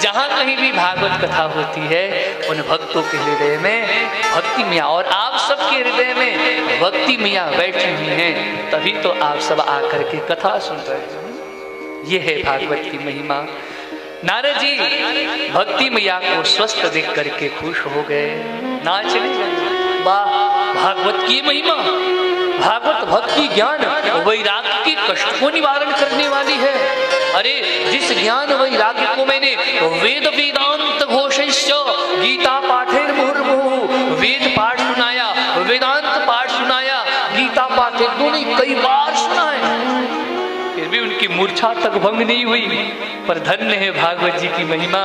जहाँ कहीं भी भागवत कथा होती है उन भक्तों के हृदय में भक्ति मैया, और आप सबके हृदय में भक्ति मैया बैठी हुई हैं, तभी तो आप सब आकर के कथा सुन रहे हैं। ये है भागवत की महिमा। नारद जी भक्ति मैया को स्वस्थ देख करके खुश हो गए, नाचने लगे। वाह, भागवत की महिमा! भागवत भक्ति ज्ञान वैराग्य के कष्ट को निवारण करने वाली है। अरे जिस ज्ञान वैराग्य को मैंने वेद वेदांत घोषैश्च गीता पाठेर मुहुर्मुहुः, वेद पाठ सुनाया, वेदांत पाठ सुनाया, गीता पाठेर दोनों कई बार सुना है, फिर भी उनकी मूर्छा तक भंग नहीं हुई। पर धन्य है भागवत जी की महिमा।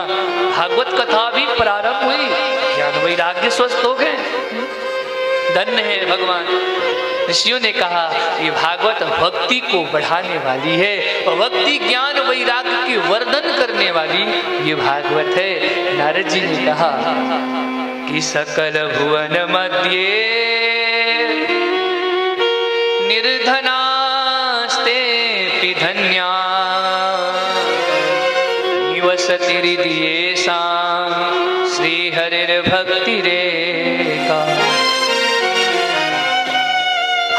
भागवत कथा भी प्रारंभ हुई, ज्ञान वैराग्य स्वस्थ हो गए। धन्य है भगवान। ऋषियों ने कहा ये भागवत भक्ति को बढ़ाने वाली है, भक्ति ज्ञान वैराग्य की वर्धन करने वाली ये भागवत है। नारद जी ने कहा कि सकल भुवन मध्य निर्धनास्ते धन्या निवसति हृदयेषां श्रीहरिर्भक्तिरेका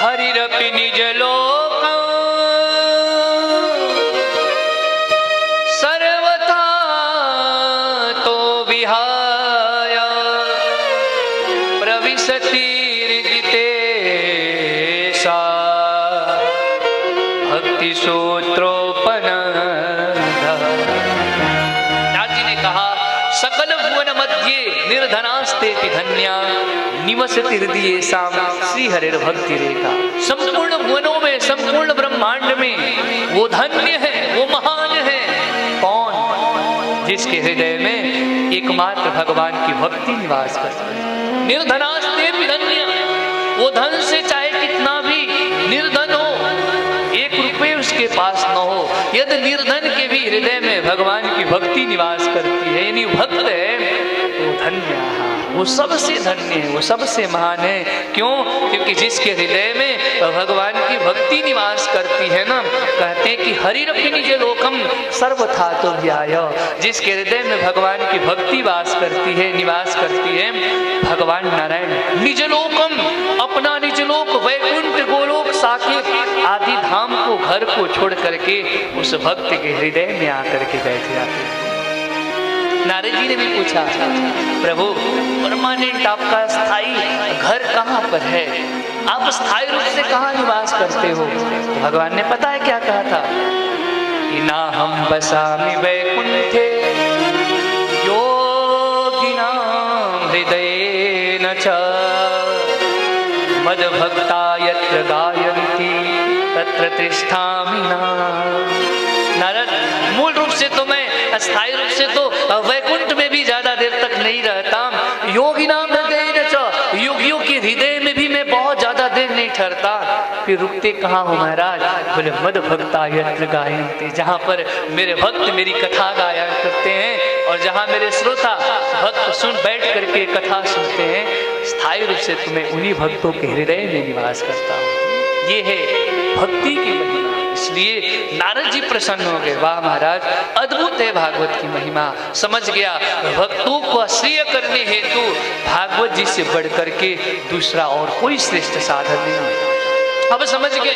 हरिरपि निजलोकं सर्वथा तो विहाय प्रविशति हृदितेषा भक्ति सूत्रोपनः। नारद जी ने कहा सकल भुवन मध्य निर्धनास्ते धन्या निवसति हृदयेषां श्रीहरिर्भक्तिरेका। संपूर्ण भुवनों में, संपूर्ण ब्रह्मांड में वो धन्य है, वो महान है। कौन? जिसके हृदय में एकमात्र भगवान की भक्ति निवास करती है। निर्धनास्ते धन्य, वो धन से चाहे कितना भी निर्धन हो, एक रुपये उसके पास न हो, यदि निर्धन के भी हृदय में भगवान की भक्ति निवास करती है, यानी भक्त है, वो धन्य, वो सबसे धन्य है, वो सबसे महान है। क्यों? क्योंकि जिसके हृदय में भगवान की भक्ति निवास करती है ना, कहते हैं कि हरिरपि निज लोकम सर्वथा तो व्याय। जिसके हृदय में भगवान की भक्ति वास करती है, निवास करती है, भगवान नारायण निज लोकम, अपना निज लोक वैकुंठ गोलोक साकेत आदि धाम को, घर को छोड़ करके उस भक्त के हृदय में आकर के बैठ जाते हैं। नारद जी ने भी पूछा प्रभु परमानेंट आपका स्थायी घर कहाँ पर है, आप स्थायी रूप से कहाँ निवास करते हो? तो भगवान ने पता है क्या कहा था कि ना हम बसामि वैकुंठे योगिनां हृदयेन च मद्भक्ता यत्र गायन्ति तत्र तिष्ठामि नाम। नारद, मूल रूप से तो मैं स्थायी रूप से तो वैकुंठ में भी ज्यादा देर तक नहीं रहता, योगी नाम हृदय च, योगियों के हृदय में भी मैं बहुत ज्यादा देर नहीं ठहरता। फिर रुकते कहाँ हो महाराज? बोले मद भक्ता यत्र गायन्ति, जहाँ पर मेरे भक्त मेरी कथा गाया करते हैं और जहाँ मेरे श्रोता भक्त सुन बैठ करके कथा सुनते हैं, स्थायी रूप से तुम्हें उन्हीं भक्तों के हृदय में निवास करता हूँ। ये है भक्ति की महिमा। इसलिए नारद जी प्रसन्न हो गए, वाह महाराज अद्भुत है भागवत की महिमा। समझ गया भक्तों को आश्रय करने हेतु भागवत जी से बढ़ करके दूसरा और कोई श्रेष्ठ साधन नहीं। अब समझ गए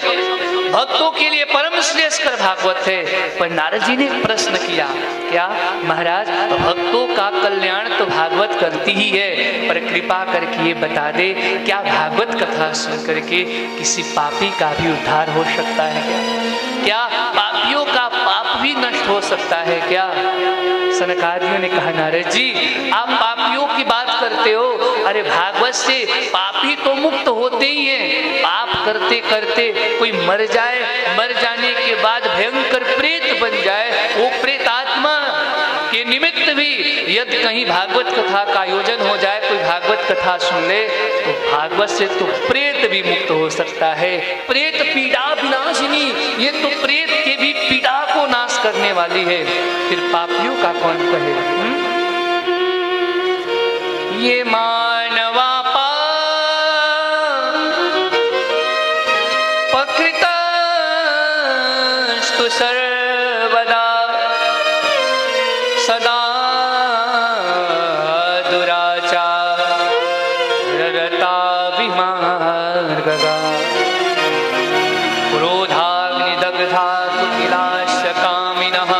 भक्तों के लिए परम श्रेष्ठ भागवत है। पर नारद जी ने प्रश्न किया, क्या महाराज भक्तों का कल्याण तो भागवत करती ही है, पर कृपा करके ये बता दे क्या भागवत कथा सुन करके किसी पापी का भी उद्धार हो सकता है क्या? पापियों का पाप भी नष्ट हो सकता है क्या? सनकादियों ने कहा नारद जी आप पापियों की बात करते हो, अरे भागवत से पापी तो मुक्त होते ही हैं, पाप करते करते कोई मर जाए, मर जाने के बाद भयंकर प्रेत बन जाए, वो प्रेतात्मा के निमित्त भी यदि कहीं भागवत कथा का आयोजन हो जाए, कोई भागवत कथा सुन ले, तो भागवत से तो प्रेत भी मुक्त हो सकता है। प्रेत पीड़ा विनाशिनी, ये तो प्रेत के भी पीड़ा को नाश करने वाली है, फिर पापियों का कौन कहे। ये मानवा पकृतस्तु सर्वदा सदा दुराचाररता विमार्गगा क्रोधाग्निदग्धा किलाशकामिनः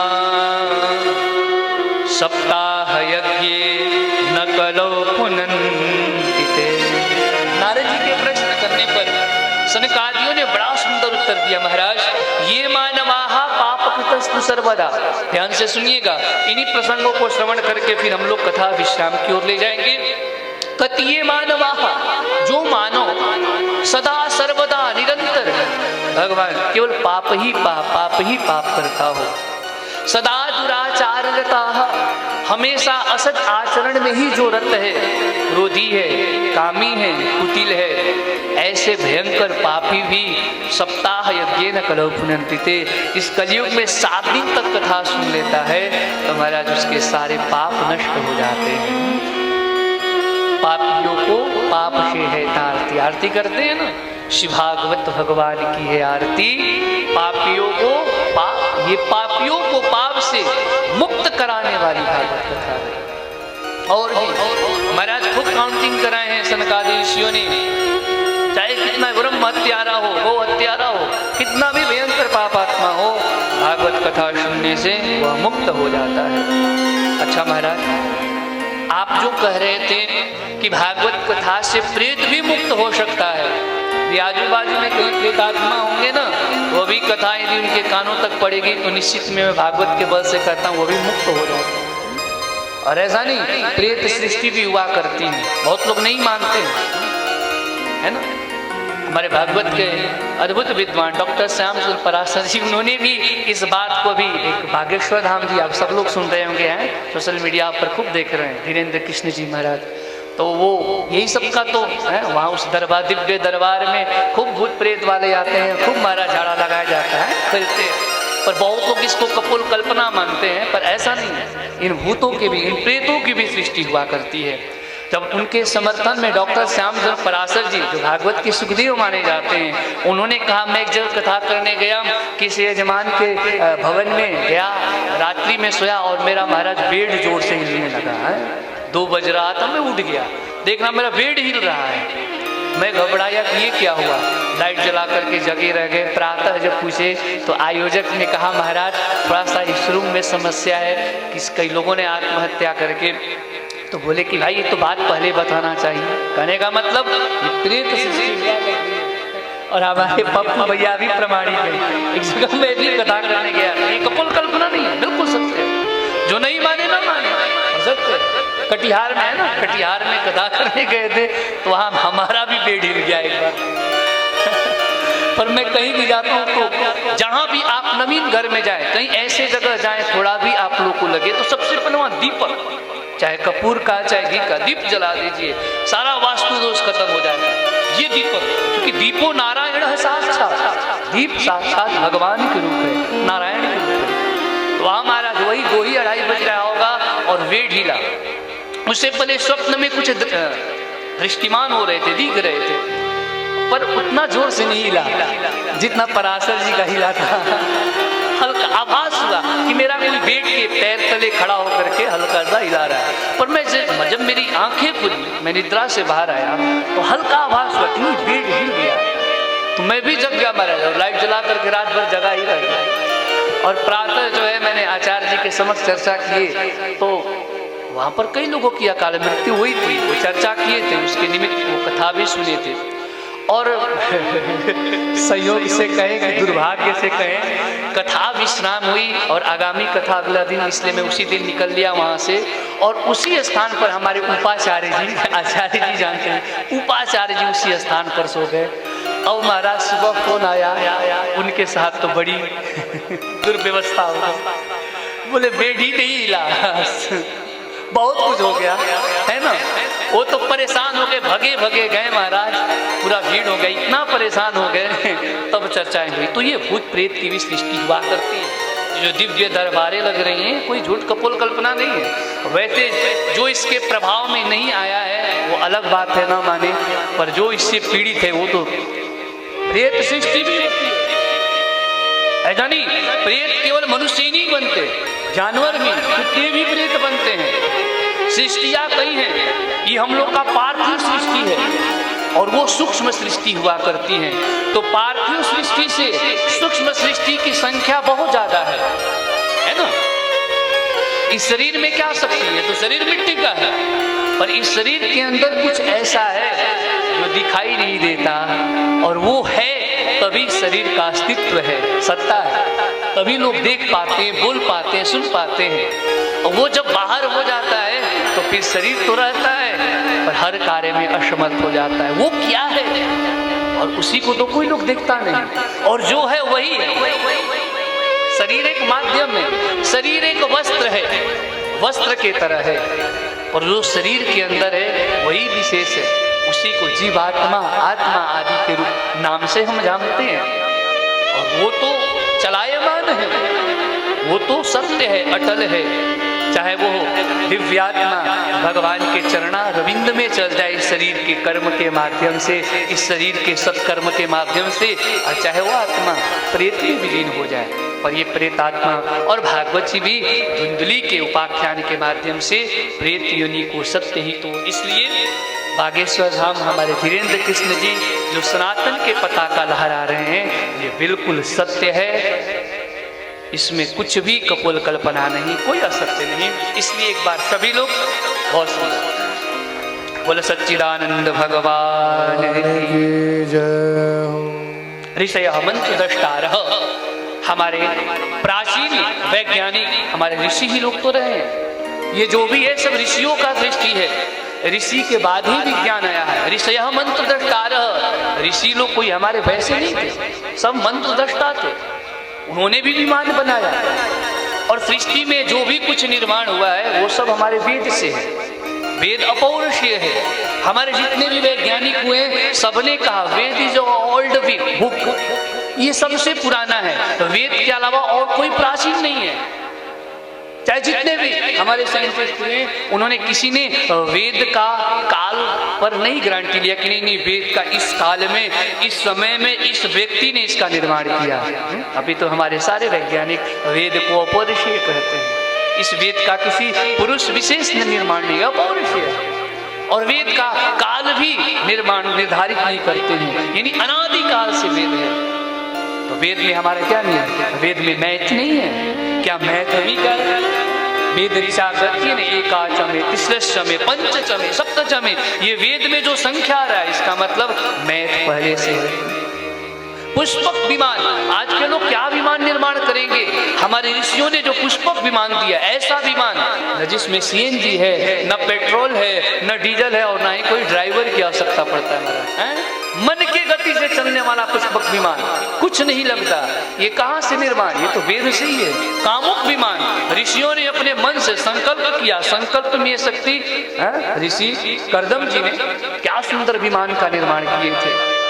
सप्ताह यज्ञे न कलो पुनन्ति ते। नारद जी के प्रश्न करने पर सनकादियों ने बड़ा सुंदर उत्तर दिया, महाराज ये मानवाहा पापकृतस्तु सर्वदा। ध्यान से सुनिएगा, इन्हीं प्रसंगों को श्रवण करके फिर हम लोग कथा विश्राम की ओर ले जाएंगे। कतिये मानवाहा, जो मानव सदा सर्वदा निरंतर भगवान केवल पाप ही पाप करता हो, सदा दुराचाररता, हमेशा असत आचरण में ही जो रत है, क्रोधी है, कामी है, कुटिल है, ऐसे भयंकर पापी भी सप्ताह यज्ञ न कलो पुनन्ति ते, इस कलयुग में 7 दिन तक कथा सुन लेता है तो महाराज उसके सारे पाप नष्ट हो जाते हैं। पापियों को पाप से है आरती, आरती करते हैं ना, शिव भागवत भगवान की है आरती। पापियों को ये पापियों को पाप से मुक्त कराने वाली भागवत कथा है। और भी महाराज खुद काउंटिंग कराए हैं सनकादि ऋषियों ने, चाहे कितना ब्रह्म हत्यारा हो, गो हत्यारा हो, कितना भी भयंकर पापात्मा हो, भागवत कथा सुनने से वह मुक्त हो जाता है। अच्छा महाराज, आप जो कह रहे थे कि भागवत कथा से प्रेत भी मुक्त हो सकता है, आजू बाजू में कई प्रेतात्मा होंगे ना, वो भी कथा यदि उनके कानों तक पड़ेगी तो निश्चित में मैं भागवत के बल से कहता हूँ वो भी मुक्त हो जाएगा। और ऐसा नहीं, प्रेत सृष्टि भी हुआ करती है, बहुत लोग नहीं मानते है ना। हमारे भागवत के अद्भुत विद्वान डॉक्टर श्याम सुंदर पराशर जी, उन्होंने भी इस बात को भी, एक बागेश्वर धाम जी आप सब लोग सुन रहे होंगे, हैं सोशल मीडिया पर खूब देख रहे हैं, धीरेन्द्र कृष्ण जी महाराज, तो वो यही सबका तो है, वहाँ उस दरबार, दिव्य दरबार में खूब भूत प्रेत वाले आते हैं, खूब मारा झाड़ा लगाया जाता है, खेलते, पर बहुत लोग इसको कपोल कल्पना मानते हैं, पर ऐसा नहीं है। इन भूतों की भी, इन प्रेतों की भी सृष्टि हुआ करती है। जब उनके समर्थन में डॉक्टर श्याम सुंदर पराशर जी, जो भागवत के सुखदेव माने जाते हैं, उन्होंने कहा, मैं एक जगह कथा करने गया, किसी यजमान के भवन में गया, रात्रि में सोया और मेरा महाराज बेड जोर से हिलने लगा है, 2 बज रहा था, मैं उठ गया, देखना मेरा बेड हिल रहा है। मैं घबराया कि ये क्या हुआ, लाइट जला करके जगे रह गए। प्रातः जब पूछे तो आयोजक ने कहा, महाराज थोड़ा सा इस रूम में समस्या है, कई लोगों ने आत्महत्या करके, तो बोले कि भाई ये तो बात पहले बताना चाहिए। कहने का मतलब प्रेत और हमारे पप्पू भैया भी प्रमाणिक है। एक जगह मैं भी कथा करने गया, ये कपोल कल्पना नहीं है, बिल्कुल सत्य है, जो नहीं माने ना माने, सत्य। कटिहार में है ना, कटिहार में कथा करने गए थे तो वहाँ हमारा भी पेड़ हिल गया एक बार। पर मैं कहीं भी जाता हूँ तो जहाँ भी आप नवीन घर में जाए, कहीं ऐसे जगह जाए थोड़ा भी आप लोग को लगे तो सबसे पहले वहाँ दीपक, चाहे कपूर का चाहे घी का दीप जला दीजिए, सारा वास्तु दोष खत्म हो जाएगा। ये दीपक, क्योंकि दीपो नारायण है साक्षात, दीप साक्षात भगवान के रूप है, नारायण के रूप है। तो वहाँ महाराज वही 2 ही 2:30 बज रहा होगा और वेड हिला। उससे पहले स्वप्न में कुछ दृष्टिमान हो रहे थे, दिख रहे थे, पर उतना जोर से नहीं हिला जितना पराशर जी का हिला था। हल्का आभास हुआ कि मेरा कोई बेड के पैर तले खड़ा होकर के हल्का सा हिला रहा है, पर मैं जब मेरी आंखें खुली, मैं निद्रा से बाहर आया तो हल्का आभास हुआ कि बेड हिल गया, तो मैं भी जग गया महाराज, और लाइट जला करके रात भर जगा ही रह गया। और प्रातः जो है मैंने आचार्य जी के समक्ष चर्चा की, तो वहाँ पर कई लोगों की अकाल मृत्यु हुई थी, वो चर्चा किए थे, उसके निमित्त वो कथा भी सुने थे। और संयोग से कहें कि दुर्भाग्य से कहें, कथा विश्राम हुई और आगामी कथा अगला दिन, इसलिए मैं उसी दिन निकल लिया वहाँ से। और उसी स्थान पर हमारे उपाचार्य जी, आचार्य जी जानते हैं, उपाचार्य जी उसी स्थान पर सो गए। अब महाराज सुबह फोन आया, उनके साथ तो बड़ी दुर्व्यवस्था हो गई। बोले बेड ही नहीं हिला, बहुत कुछ हो गया है ना। वो तो परेशान हो गए, भगे भगे गए महाराज, पूरा भीड़ हो गया, इतना परेशान हो गए। तब चर्चाएं हुई। तो ये भूत प्रेत की भी सृष्टि हुआ करती है। जो दिव्य दरबारें लग रही हैं, कोई झूठ कपोल कल्पना नहीं है। वैसे जो इसके प्रभाव में नहीं आया है वो अलग बात है, ना माने, पर जो इससे पीड़ित है वो तो प्रेत सृष्टि भी होती है। ऐसा नहीं, प्रेत केवल मनुष्य ही नहीं बनते, जानवर भी, कुत्ते भी प्रेत बनते हैं। सृष्टियां कई हैं। ये हम लोग का पार्थिव सृष्टि है और वो सूक्ष्म सृष्टि हुआ करती है। तो पार्थिव सृष्टि से सूक्ष्म सृष्टि की संख्या बहुत ज्यादा है ना। इस शरीर में क्या शक्ति है? तो शरीर मिट्टी का है, पर इस शरीर के अंदर कुछ ऐसा है जो दिखाई नहीं देता, और वो है तभी शरीर का अस्तित्व है, सत्ता है, तभी लोग देख पाते हैं, बोल पाते हैं, सुन पाते हैं। और वो जब बाहर हो जाता है तो फिर शरीर तो रहता है पर हर कार्य में असमर्थ हो जाता है। वो क्या है? और उसी को तो कोई लोग देखता नहीं, और जो है वही है। शरीर एक माध्यम है, शरीर एक वस्त्र है, वस्त्र के तरह है, और जो शरीर के अंदर है वही विशेष है। उसी को जीवात्मा, आत्मा आदि के रूप नाम से हम जानते हैं। और वो तो चलायमान है, वो तो सत्य है, अटल है। चाहे वो दिव्यात्मा भगवान के चरणा रविंद में चल जाए इस शरीर के कर्म के माध्यम से, इस शरीर के सत्कर्म के माध्यम से, और चाहे वो आत्मा प्रेत में विलीन हो जाए, पर ये प्रेत आत्मा और भागवत जी भी धुंधली के उपाख्यान के माध्यम से प्रेत योनि को सत्य ही तो। इसलिए बागेश्वर धाम हमारे धीरेन्द्र कृष्ण जी जो सनातन के पताका लहरा रहे हैं, ये बिल्कुल सत्य है। इसमें कुछ भी कपोल कल्पना नहीं, कोई असत्य नहीं। इसलिए एक बार सभी लोग बहुत सुंदर बोले सच्चिदानंद भगवान की जय। ऋषय मंत्र दृष्टारः, हमारे प्राचीन वैज्ञानिक हमारे ऋषि ही लोग तो रहे हैं। ये जो भी है सब ऋषियों का दृष्टि है, ऋषि के बाद ही विज्ञान आया है। ऋषय मंत्र दृष्टारः, ऋषि लोग कोई हमारे वैसे नहीं थे, सब मंत्र दृष्टा थे। उन्होंने भी विमान बनाया, और सृष्टि में जो भी कुछ निर्माण हुआ है वो सब हमारे वेद से है। वेद अपौरुषीय है। हमारे जितने भी वैज्ञानिक हुए सबने कहा वेद इज ओल्ड बुक, ये सबसे पुराना है, वेद के अलावा और कोई प्राचीन नहीं है। चाहे जितने भी हमारे साइंटिस्ट हुए, उन्होंने किसी ने वेद का काल पर नहीं गारंटी लिया कि नहीं वेद का इस काल में, इस समय में इस व्यक्ति ने इसका निर्माण किया। अभी तो हमारे सारे वैज्ञानिक वेद को अपौरुषीय कहते हैं। इस वेद का किसी पुरुष विशेष ने निर्माण नहीं, अपौरुषीय। और वेद का काल भी निर्माण निर्धारित नहीं करते हैं, यानी अनादिकाल से वेद है। तो वेद में हमारा क्या नहीं है? वेद में मैथ नहीं है। क्या मैथ भी कर वेद ऋषा करती है ना, एकाचमे, तिस्रश्चमे, पंचचमे, सप्तचमे, ये वेद में जो संख्या आ रहा है इसका मतलब मैथ पहले से है। पुष्पक विमान, आज के लोग क्या विमान निर्माण करेंगे? हमारे ऋषियों ने जो पुष्पक विमान दिया, ऐसा विमान न जिसमें सीएनजी है, न पेट्रोल है, न डीजल है, और न ही कोई ड्राइवर की आवश्यकता पड़ता है। मन के गति से चलने वाला पुष्पक विमान, कुछ नहीं लगता। ये कहाँ से निर्माण? ये तो वेद से ही है। कामुक विमान, ऋषियों ने अपने मन से संकल्प किया, संकल्प में शक्ति। ऋषि करदम जी ने क्या सुंदर विमान का निर्माण किए थे।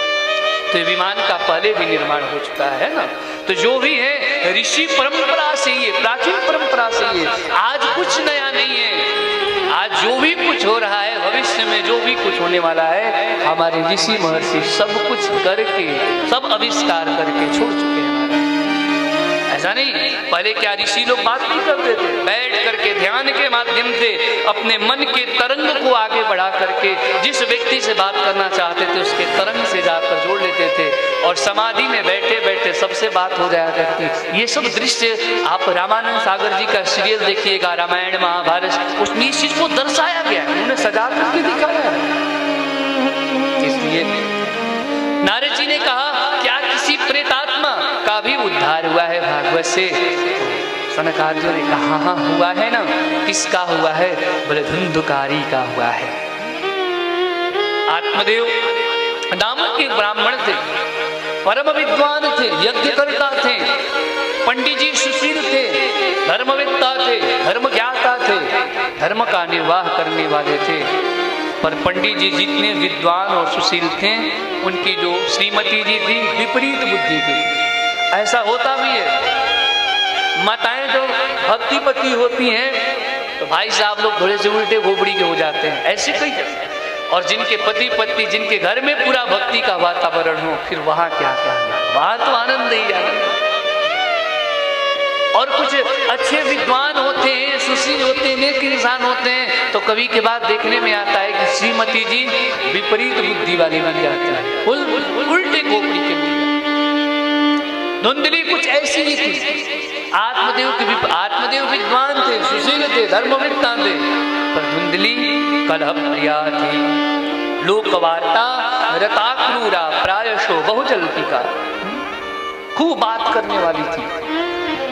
तो विमान का पहले भी निर्माण हो चुका है ना। तो जो भी है ऋषि परंपरा से ही है, प्राचीन परंपरा से ही है। आज कुछ नया नहीं है। आज जो भी कुछ हो रहा है, भविष्य में जो भी कुछ होने वाला है, हमारे ऋषि महर्षि सब कुछ करके, सब आविष्कार करके छोड़ चुके हैं। ऐसा नहीं, पहले क्या ऋषि लोग बात नहीं करते थे? बैठ करके ध्यान के माध्यम से अपने मन के तरंग को आगे बढ़ा करके जिस व्यक्ति से बात करना चाहते थे उसके तरंग से जाकर जोड़ लेते थे, और समाधि में बैठे बैठे सबसे बात हो जाया करती। ये सब दृश्य आप रामानंद सागर जी का सीरियल देखिएगा, रामायण महाभारत, उसमें इस चीज को दर्शाया गया है, उन्होंने सजा करके दिखाया है। इसलिए नारद जी ने कहा क्या किसी प्रेतात्मा का भी उद्धार हुआ है भागवत से? सनकादियों ने कहा हाँ हुआ है ना। किसका हुआ है? बोले धुंधुकारी का हुआ है। आत्मदेव नामक एक ब्राह्मण थे, परम विद्वान थे, यज्ञकर्ता थे, पंडित जी सुशील थे, धर्मवेत्ता थे, धर्म ज्ञाता थे, धर्म का निर्वाह करने वाले थे। पर पंडित जी जितने विद्वान और सुशील थे, उनकी जो श्रीमती जी थी विपरीत बुद्धि की। ऐसा होता भी है, माताएं जो भक्तिपति होती हैं तो भाई साहब लोग थोड़े से उल्टे गोबड़ी के हो जाते हैं, ऐसे कई। और जिनके पति पत्नी, जिनके घर में पूरा भक्ति का वातावरण हो, फिर वहां क्या कहना, वहां तो आनंद ही आनंद। और कुछ अच्छे विद्वान होते हैं, सुशील होते हैं, नेक इंसान होते हैं, तो कभी के बाद देखने में आता है कि श्रीमती जी विपरीत बुद्धि वाली बन जाती है, उल्टे गोपड़ी के मिल जाती। धुंधली कुछ ऐसी ही थी। आत्मदेव विद्वान थे, सुशील थे, धर्मवेत्ता थे, पर धुंधली कलह प्रिया थी, लोकवार्ता रता क्रूरा प्रायशो बहुजल्पिका, खूब बात करने वाली थी।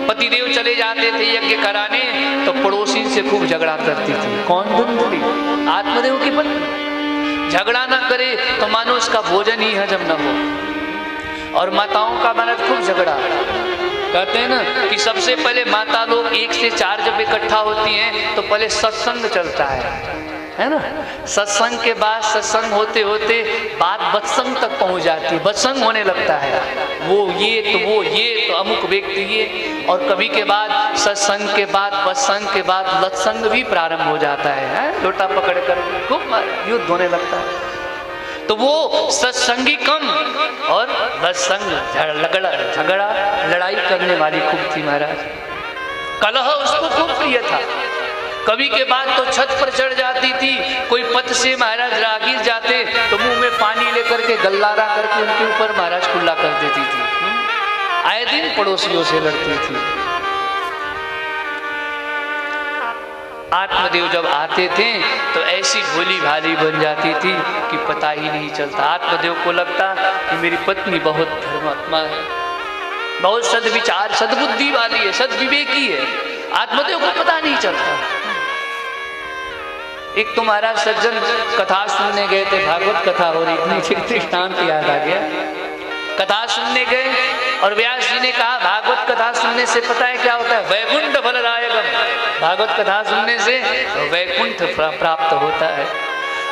पतिदेव चले जाते थे यज्ञ कराने तो पड़ोसी से खूब झगड़ा करती थी। कौन? धुंधली, आत्मदेव की पत्नी। झगड़ा ना करे तो मानो उसका भोजन ही हजम न हो। और माताओं का मानो खूब झगड़ा। कहते हैं ना कि सबसे पहले माता लोग 1 से 4 जब इकट्ठा होती हैं तो पहले सत्संग चलता है ना। सत्संग के बाद सत्संग होते होते बात बत्संग तक पहुंच जाती है, बत्संग होने लगता है। वो ये तो अमुक व्यक्ति ये, और कभी के बाद सत्संग के बाद बत्संग के बाद लत्संग भी प्रारंभ हो जाता है। लोटा पकड़ कर खूब युद्ध होने लगता है। तो वो सत्संगी कम और लत्संग झगड़ा लड़ाई करने वाली खूब थी महाराज। कलह उसको खूब प्रिय था। कभी के बाद तो छत पर चढ़ जाती थी, कोई पथ से महाराज राहगीर जाते तो मुंह में पानी लेकर के गल्लारा करके उनके ऊपर महाराज खुला कर देती थी। आए दिन पड़ोसियों से लड़ती थी। आत्मदेव जब आते थे तो ऐसी भोली भाली बन जाती थी कि पता ही नहीं चलता। आत्मदेव को लगता कि मेरी पत्नी बहुत धर्मात्मा है, बहुत सद्विचार सद्बुद्धि वाली है, सद्विवेकी है। आत्मदेव को पता नहीं चलता। एक तो महाराज सज्जन कथा सुनने गए थे, भागवत कथा हो रही थी, दृष्टांत याद आ गया। कथा सुनने गए और व्यास जी ने कहा भागवत कथा सुनने से पता है क्या होता है? वैकुंठ फलदायकम। भागवत कथा सुनने से वैकुंठ प्राप्त होता है।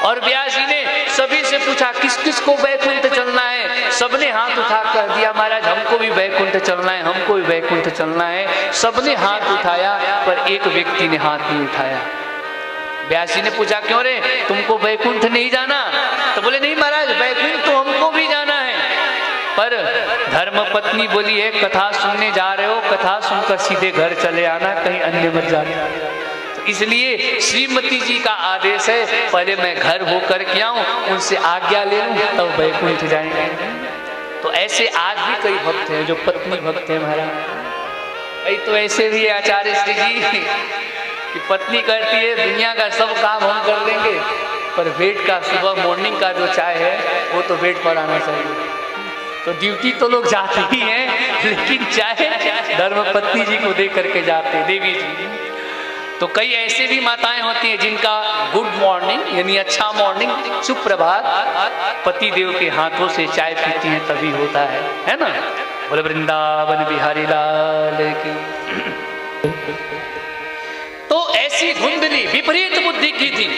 और व्यास जी ने सभी से पूछा किस किस को वैकुंठ चलना है? सबने हाथ उठा कर दिया महाराज हमको भी वैकुंठ चलना है, हमको भी वैकुंठ चलना है। सबने हाथ उठाया पर एक व्यक्ति ने हाथ नहीं उठाया। व्यास जी ने पूछा क्यों रे, तुमको वैकुंठ नहीं जाना? तो बोले नहीं महाराज वैकुंठ तो हमको भी जाना है, पर धर्म पत्नी बोली है कथा सुनने जा रहे हो, कथा सुनकर सीधे घर चले आना, कहीं अन्य मत जाना। तो इसलिए श्रीमती जी का आदेश है पहले मैं घर होकर के आऊं, उनसे आज्ञा ले लूं तब वैकुंठ जाएंगे। तो ऐसे आज भी कई भक्त हैं जो पत्नी भक्त हैं महाराज। कई तो ऐसे भी आचार्य श्री जी कि पत्नी कहती है दुनिया का सब काम हम कर लेंगे, पर वेट का सुबह मॉर्निंग का जो चाय है वो तो वेट पर आना चाहिए। तो ड्यूटी तो लोग जाते ही हैं, लेकिन चाहे धर्म पत्नी जी को दे करके जाते देवी जी। तो कई ऐसे भी माताएं होती हैं जिनका गुड मॉर्निंग यानी अच्छा मॉर्निंग सुप्रभात पति देव के हाथों से चाय पीती हैं तभी होता है ना। बोले वृंदावन बिहारी लाल की। तो ऐसी धुंधली विपरीत बुद्धि की थी।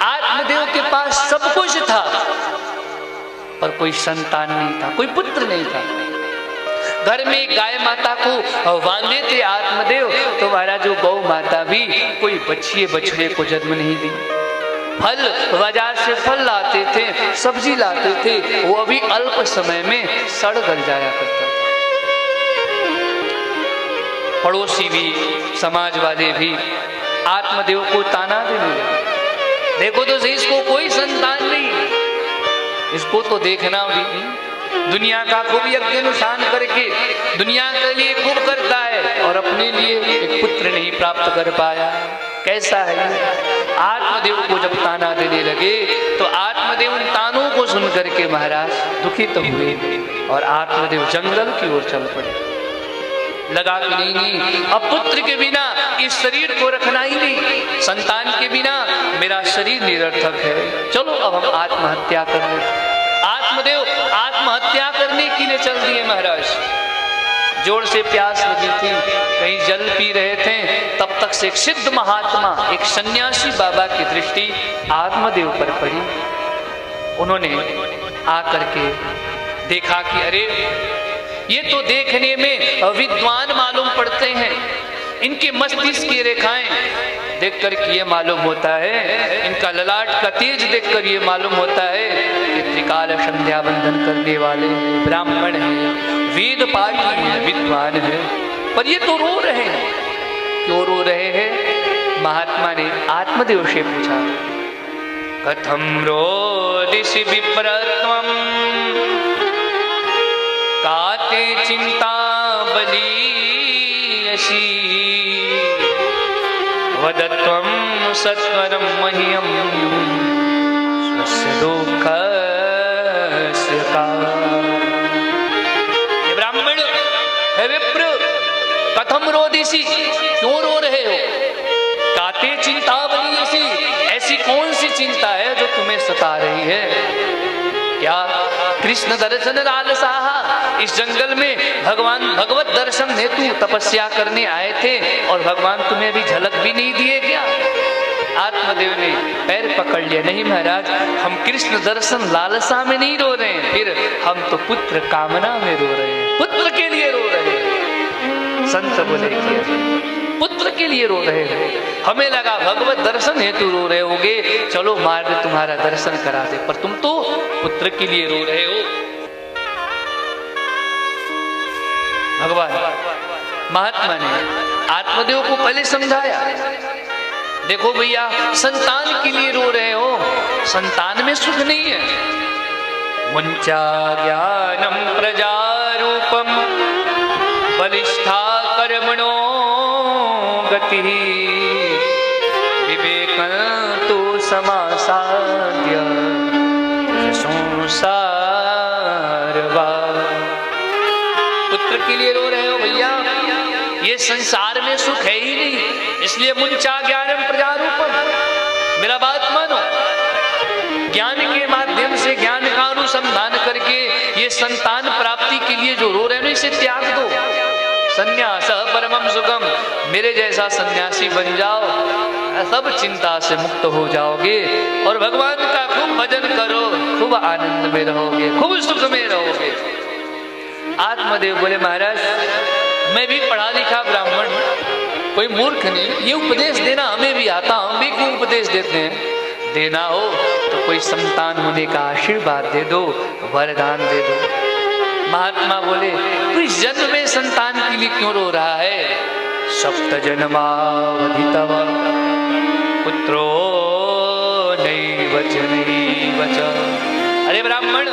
आत्मदेव के पास सब कुछ था पर कोई संतान नहीं था, कोई पुत्र नहीं था। घर में गाय माता को बांधे थे आत्मदेव, तो महाराज जो गौ माता भी कोई बच्चे बछड़े को जन्म नहीं दी। फल बाजार से फल लाते थे, सब्जी लाते थे, वो अभी अल्प समय में सड़ गल जाया करता था। पड़ोसी भी समाज वाले भी आत्मदेव को ताना देने लगे, देखो तो सही इसको कोई संतान नहीं, इसको तो देखना भी। दुनिया का खूब यज्ञ अनुष्ठान करके दुनिया के लिए खूब करता है और अपने लिए एक पुत्र नहीं प्राप्त कर पाया, कैसा है। आत्मदेव को जब ताना देने लगे तो आत्मदेव उन तानों को सुन करके महाराज दुखित हुए और आत्मदेव जंगल की ओर चल पड़े। लगा कि नहीं अब पुत्र के बिना इस शरीर को रखना ही नहीं, संतान के बिना मेरा शरीर निरर्थक है, चलो अब हम आत्महत्या कर लें। आत्मदेव आत्महत्या करने के लिए चल दिए महाराज। जोर से प्यास लगी थी, कहीं जल पी रहे थे, तब तक से एक सिद्ध महात्मा, एक सन्यासी बाबा की दृष्टि आत्मदेव पर पड़ी। उन्होंने आकर के देखा कि अरे ये तो देखने में विद्वान मालूम पड़ते हैं, इनके मस्तिष्क की रेखाएं देखकर ये मालूम होता है, इनका ललाट का तेज देखकर ये मालूम होता है कि त्रिकाल संध्या बंदन करने वाले हैं, ब्राह्मण हैं, वेद पाठी हैं, विद्वान हैं, पर ये तो रो रहे हैं। क्यों रो रहे हैं? महात्मा ने आत्मदेव से पूछा, कथम रोदिषि विप्रत्वम काते चिंता बलीयसी वदत्वं सत्वरं मह्यं स्वस्य दुःखस्य का। हे ब्राह्मण, हे विप्र, कथम रोदिषि, क्यों रो रहे हो? काते चिंता बलीयसी, ऐसी कौन सी चिंता है जो तुम्हें सता रही है? क्या कृष्ण दर्शन लालसाहा, इस जंगल में भगवान भगवत दर्शन हेतु तपस्या करने आए थे और भगवान तुम्हें भी झलक भी नहीं दिए क्या? आत्मदेव ने पैर पकड़ लिया, नहीं महाराज, हम कृष्ण दर्शन लालसा में नहीं रो रहे हैं, फिर हम तो पुत्र कामना में रो रहे हैं, पुत्र के लिए रो रहे हैं। संत बोले पुत्र के लिए रो रहे हो, हमें लगा भगवत दर्शन हेतु रो रहे होगे, चलो मार्ग तुम्हारा दर्शन करा दे, पर तुम तो पुत्र के लिए रो रहे हो। भगवान महात्मा ने आत्मदेव को पहले समझाया, देखो भैया, संतान के लिए रो रहे हो, संतान में सुख नहीं है। मुंचा ज्ञानम प्रजारूपम बलिष्ठा कर्मणो गति विवेकं तु समासाद्य संसारवा। पुत्र के लिए रो रहे हो भैया, ये संसार में सुख है ही नहीं, इसलिए मुंचा ज्ञानम प्रजारूपम, मेरा बात मानो, ज्ञान के माध्यम से ज्ञान का अनुसंधान करके ये संतान प्राप्ति के लिए जो रो रहे हो इसे त्याग दो। संन्यास परमम सुखम, मेरे जैसा सन्यासी बन जाओ, सब चिंता से मुक्त हो जाओगे और भगवान का खूब भजन करो, खूब आनंद में रहोगे, खूब सुख में रहोगे। आत्मदेव बोले, महाराज मैं भी पढ़ा लिखा ब्राह्मण, कोई मूर्ख नहीं, ये उपदेश देना हमें भी आता, हम भी क्यों उपदेश देते हैं? देना हो तो कोई संतान होने का आशीर्वाद दे दो, वरदान दे दो। महात्मा बोले, तो इस जन्म में संतान के लिए क्यों रो रहा है? सप्त जन्मावधि तव पुत्रो नैव च नैव च। अरे ब्राह्मण,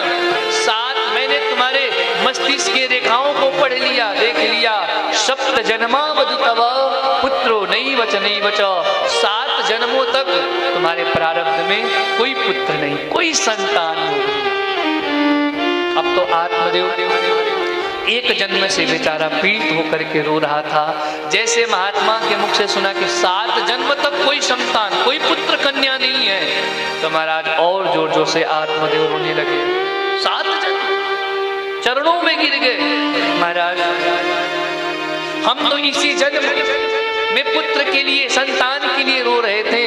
7 मैंने तुम्हारे मस्तिष्क की रेखाओं को पढ़ लिया, देख लिया, सप्त जन्मावधि तव पुत्रो नैव च नैव च, 7 जन्मों तक तुम्हारे प्रारब्ध में कोई पुत्र नहीं, कोई संतान नहीं। अब तो आत्मदेव एक जन्म से बेचारा पीड़ित होकर के रो रहा था। जैसे महात्मा के मुख से सुना कि 7 जन्म तक कोई संतान, कोई पुत्र कन्या नहीं है, तो महाराज और जोर जोर से आत्मदेव रोने लगे। 7 जन्म चरणों में गिर गए, महाराज हम तो इसी जन्म में पुत्र के लिए, संतान के लिए रो रहे थे,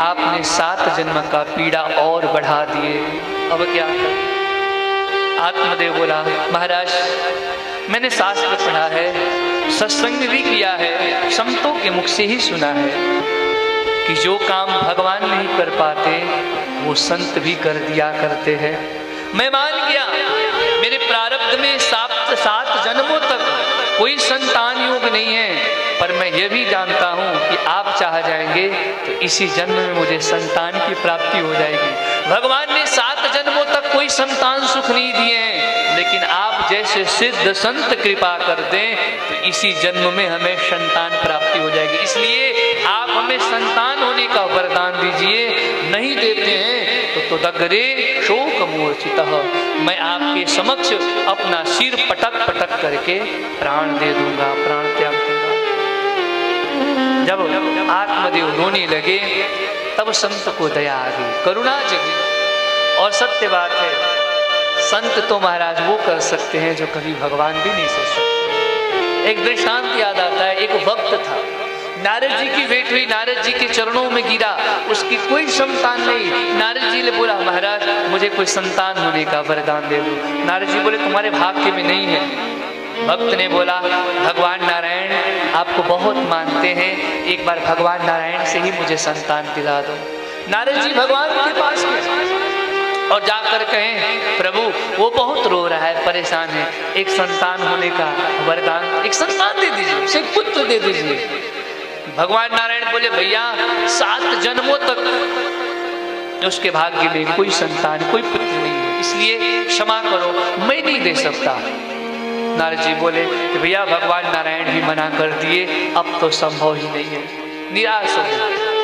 आपने 7 जन्म का पीड़ा और बढ़ा दिए, अब क्या करें? आत्मदेव बोला, महाराज मैंने शास्त्र पढ़ा है, सत्संग भी किया है, संतों के मुख से ही सुना है कि जो काम भगवान नहीं कर पाते वो संत भी कर दिया करते हैं। मैं मान गया मेरे प्रारब्ध में 7 जन्मों तक कोई संतान योग नहीं है, पर मैं ये भी जानता हूँ कि आप चाह जाएंगे तो इसी जन्म में मुझे संतान की प्राप्ति हो जाएगी। भगवान ने 7 जन्मों तक कोई संतान सुख नहीं दिए हैं, लेकिन आप जैसे सिद्ध संत कृपा कर दें तो इसी जन्म में हमें संतान प्राप्ति हो जाएगी। इसलिए आप हमें संतान होने का वरदान दीजिए, नहीं देते हैं तो दग्रे शोक मूर्छितः, मैं आपके समक्ष अपना सिर पटक पटक करके प्राण दे दूंगा, प्राण त्याग दूंगा। जब आत्मदेव रोने लगे तब संत को दया आ गई, करुणा जगी। और सत्य बात है, संत तो महाराज वो कर सकते हैं जो कभी भगवान भी नहीं सोच सकते। एक दृष्टांत याद आता है, एक भक्त था, नारद जी की भेंट हुई, नारद जी के चरणों में गिरा, उसकी कोई संतान नहीं। नारद जी ने बोला, महाराज मुझे कोई संतान होने का वरदान दे दो। नारद जी बोले, तुम्हारे भाग्य में नहीं है। भक्त ने बोला, भगवान नारायण आपको बहुत मानते हैं, एक बार भगवान नारायण से ही मुझे संतान दिला दो। नारद जी भगवान के पास गए और जाकर कहें, प्रभु वो बहुत रो रहा है, परेशान है, एक संतान होने का वरदान, एक संतान दे दीजिए, एक पुत्र दे दीजिए। भगवान नारायण बोले, भैया 7 जन्मों तक उसके भाग्य में कोई संतान, कोई पुत्र नहीं है, इसलिए क्षमा करो, मैं नहीं दे सकता। नारद जी बोले कि भैया भगवान नारायण भी मना कर दिए, अब तो संभव ही नहीं है, निराश हो गए।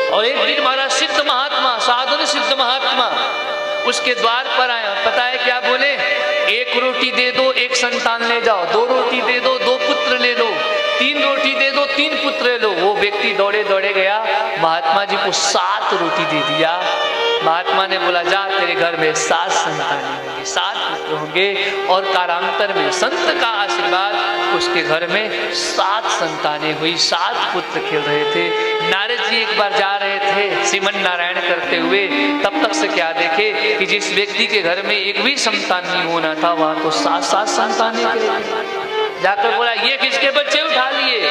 और एक दिन हमारा सिद्ध महात्मा, साधन सिद्ध महात्मा उसके द्वार पर आया, पता है क्या बोले, 1 रोटी दे दो, 1 संतान ले जाओ, 2 रोटी दे दो, 2 पुत्र ले लो, 3 रोटी दे दो, 3 पुत्र ले लो। वो व्यक्ति दौड़े दौड़े गया, महात्मा जी को 7 रोटी दे दिया। महात्मा ने बोला, जा तेरे घर में 7 संतान होंगे, 7 पुत्र होंगे। और कालांतर में संत का आशीर्वाद, उसके घर में 7 संतानें हुई, 7 पुत्र खेल रहे थे। नारद जी एक बार जा रहे थे श्रीमन नारायण करते हुए, तब तक से क्या देखे कि जिस व्यक्ति के घर में एक भी संतान नहीं होना था, वहां तो 7 संतानें जाकर बोला, ये किसके बच्चे उठा लिए?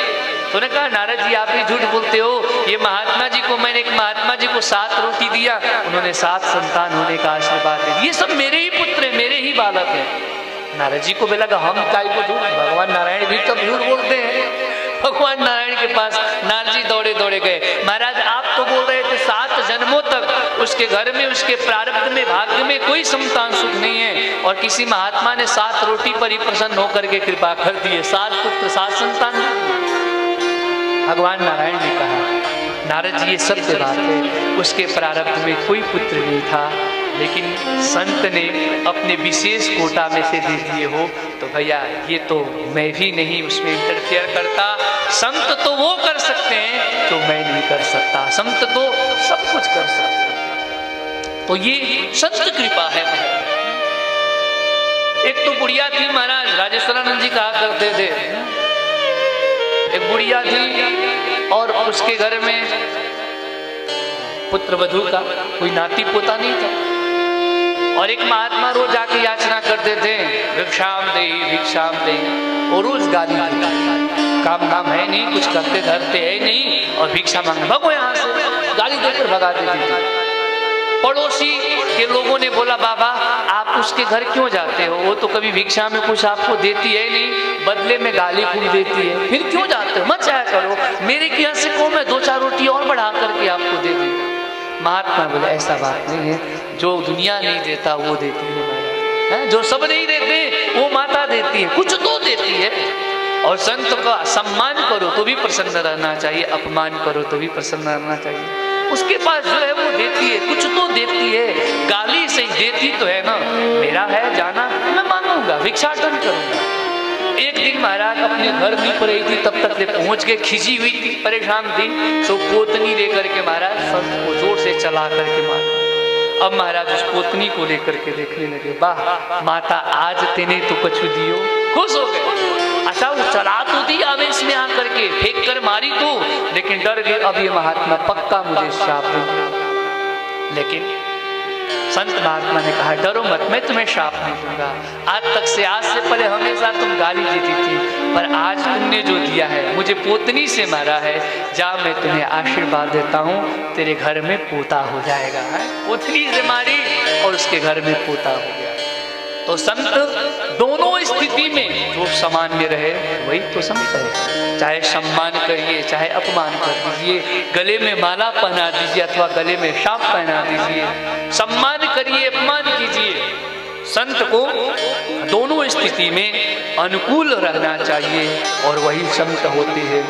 तो ने कहा, नारद जी आप ही झूठ बोलते हो, ये महात्मा जी को, मैंने एक महात्मा जी को 7 रोटी दिया, उन्होंने 7 संतान होने का आशीर्वाद दे दिया, ये सब मेरे ही पुत्र हैं, मेरे ही बालक हैं। नारद जी को भी लगा, हम काय को झूठ, भगवान नारायण भी तब झूठ बोलते हैं। भगवान नारायण के पास नारद जी दौड़े दौड़े गए, महाराज आप तो बोल रहे थे 7 जन्मों तक उसके घर में, उसके प्रारब्ध में, भाग्य में कोई संतान सुख नहीं है, और किसी महात्मा ने 7 रोटी पर ही प्रसन्न होकर के कृपा कर दिए, 7 पुत्र 7 संतान। भगवान नारायण ने कहा, नारद जी ये सत्य बात है, उसके प्रारब्ध में कोई पुत्र नहीं था, लेकिन संत ने अपने विशेष कोटा में से दे दिए हो, तो भैया ये तो मैं भी नहीं उसमें इंटरफेयर करता। संत तो वो कर सकते हैं तो मैं नहीं कर सकता, संत तो सब कुछ कर सकते हैं। तो ये संत कृपा है। एक तो बुढ़िया थी, महाराज राजेश्वरानंद जी कहा करते थे, एक बुढ़िया थी और उसके घर में पुत्र वधू का कोई नाती पोता नहीं था, और एक महात्मा रोज जाके याचना करते थे, भिक्षाम दे भिक्षाम दे, और रोज गाली दी, काम धाम है नहीं, कुछ करते धरते है नहीं, और भिक्षा मांगने भगो यहाँ से, गाली देकर भगा देती थी। पड़ोसी के लोगों ने बोला, बाबा आप उसके घर क्यों जाते हो, वो तो कभी भिक्षा में कुछ आपको देती है नहीं, बदले में गाली खूब देती है, फिर क्यों जाते हो, मत जाया करो, मेरे के यहाँ से को मैं 2-4 रोटी और बढ़ा करके आपको दे दूँ। महात्मा बोले, ऐसा बात नहीं है, जो दुनिया नहीं देता वो देती है, जो सब नहीं देते वो माता देती है, कुछ तो देती है। और संत का सम्मान करो तो भी प्रसन्न रहना चाहिए, अपमान करो तो भी प्रसन्न रहना चाहिए। उसके पास जो है वो देती है, कुछ तो देती है, गाली से देती तो है ना, मेरा है जाना, मैं मानूंगा, भिक्षाटन करूंगा। एक दिन महाराज अपने घर नहीं पर रही थी, तब तक ले पहुंच के, खिजी हुई थी, परेशान थी, तो पोतनी लेकर के महाराज संत को जोर से चला करके मारा। अब महाराज उस पोतनी को लेकर के देखने लगे, वाह माता आज तेने तो कछु दियो, खुश हो गए। अच्छा वो चला तो दी आवेश में आकर के, फेंक कर मारी तो, लेकिन डर गए, अब ये महात्मा पक्का मुझे श्राप देंगे। लेकिन संत महात्मा ने कहा, डरो मत, मैं तुम्हें श्राप नहीं दूंगा, आज तक से, आज से पहले हमेशा तुम गाली देती थी, पर आज तुमने जो दिया है, मुझे पोतनी से मारा है, जा मैं तुम्हें आशीर्वाद देता हूँ, तेरे घर में पोता हो जाएगा। पोतनी से मारी और उसके घर में पोता हो गया। तो संत दोनों स्थिति में जो सामान्य रहे वही तो संत है, चाहे सम्मान करिए चाहे अपमान कर दीजिए, गले में माला पहना दीजिए अथवा गले में शाप पहना दीजिए, सम्मान करिए अपमान कीजिए, संत को दोनों स्थिति में अनुकूल रहना चाहिए और वही संत होते हैं।